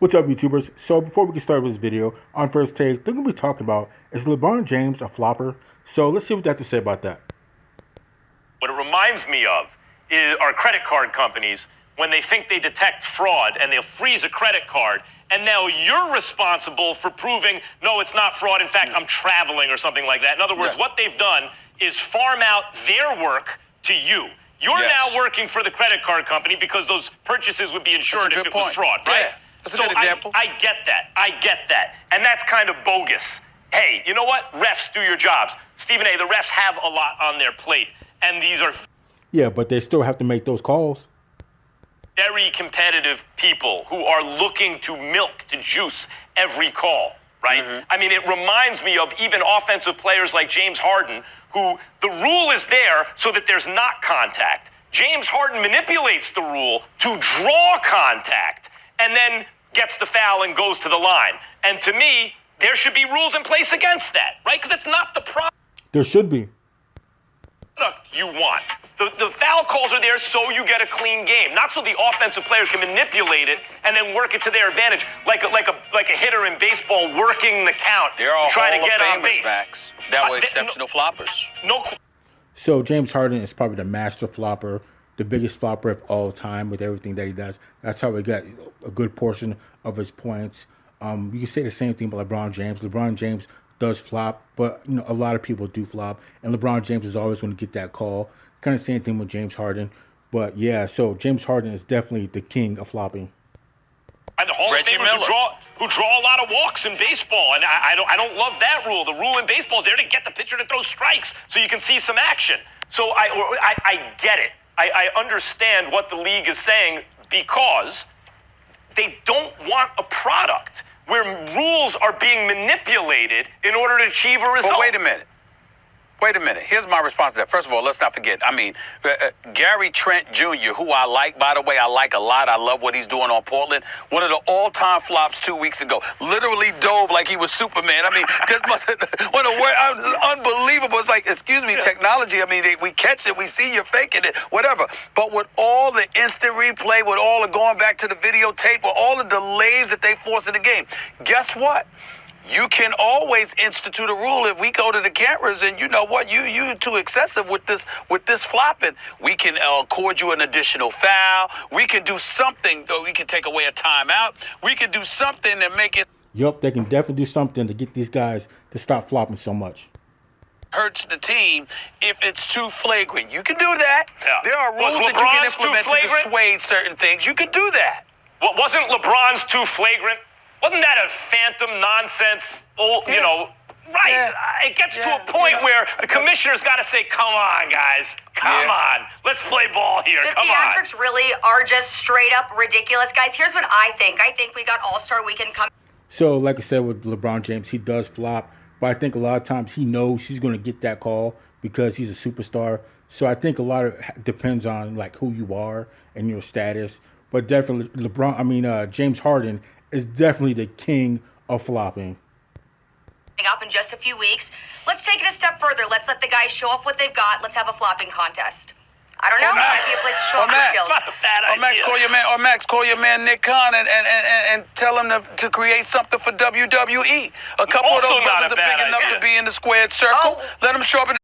What's up, YouTubers? So before we get started with this video, on First Take, they're going to be talking about, is LeBron James a flopper? So let's see what they have to say about that. What it reminds me of are credit card companies when they think they detect fraud and they'll freeze a credit card, and now you're responsible for proving, no, it's not fraud, in fact, I'm traveling or something like that. In other words, what they've done is farm out their work to you. You're now working for the credit card company because those purchases would be insured if it was fraud, right? Yeah. That's a good example. I get that. And that's kind of bogus. Hey, you know what? Refs, do your jobs. Stephen A., the refs have a lot on their plate, and these are... Yeah, but they still have to make those calls. Very competitive people who are looking to milk, to juice every call, right? I mean, it reminds me of even offensive players like James Harden, who the rule is there so that there's not contact. James Harden manipulates the rule to draw contact and then gets the foul and goes to the line. And to me, there should be rules in place against that, right? Because that's not the product There should be. you want. The foul calls are there so you get a clean game, not so the offensive player can manipulate it and then work it to their advantage, like a hitter in baseball working the count, They're all trying to Hall get of on Famers, base. Max. That were exceptional floppers. No. So James Harden is probably the master flopper, the biggest flopper of all time with everything that he does. That's how he got a good portion of his points. You can say the same thing about LeBron James. LeBron James does flop, but a lot of people do flop, and LeBron James is always going to get that call. Kind of same thing with James Harden. But yeah, so James Harden is definitely the king of flopping. And the Hall of Famers who draw a lot of walks in baseball, and I don't love that rule. The rule in baseball is there to get the pitcher to throw strikes so you can see some action. So I get it. I understand what the league is saying because they don't want a product where rules are being manipulated in order to achieve a result. But wait a minute. Here's my response to that. First of all, let's not forget. I mean, Gary Trent Jr., who I like, by the way, I like a lot. I love what he's doing on Portland. One of the all-time flops 2 weeks ago. Literally dove like he was Superman. I mean, unbelievable. It's like, excuse me, technology. I mean, we catch it. We see you faking it, whatever. But with all the instant replay, with all the going back to the videotape, with all the delays that they force in the game, guess what? You can always institute a rule if we go to the cameras and you know what, you're too excessive with this flopping. We can accord you an additional foul. We can do something, though. We can take away a timeout. We can do something to make it. Yup, they can definitely do something to get these guys to stop flopping so much. Hurts the team if it's too flagrant. You can do that. Yeah. There are rules that you can implement to dissuade certain things. You can do that. Well, wasn't LeBron's too flagrant? Wasn't that a phantom nonsense? Right. Yeah. It gets to a point where the commissioner's got to say, come on, guys. Come on. Let's play ball here. The Come theatrics on. really are just straight up ridiculous, guys. Here's what I think. I think we got All-Star Weekend coming. So, like I said with LeBron James, he does flop. But I think a lot of times he knows he's going to get that call because he's a superstar. So I think a lot of it depends on like who you are and your status. But definitely James Harden is definitely the king of flopping. Up in just a few weeks. Let's take it a step further. Let's let the guys show off what they've got. Let's have a flopping contest. I don't know. Might be a place to show off your skills. Not a bad idea. Max, call your man Nick Khan and tell him to create something for WWE. A couple of those brothers are big enough to be in the squared circle. Let them show up.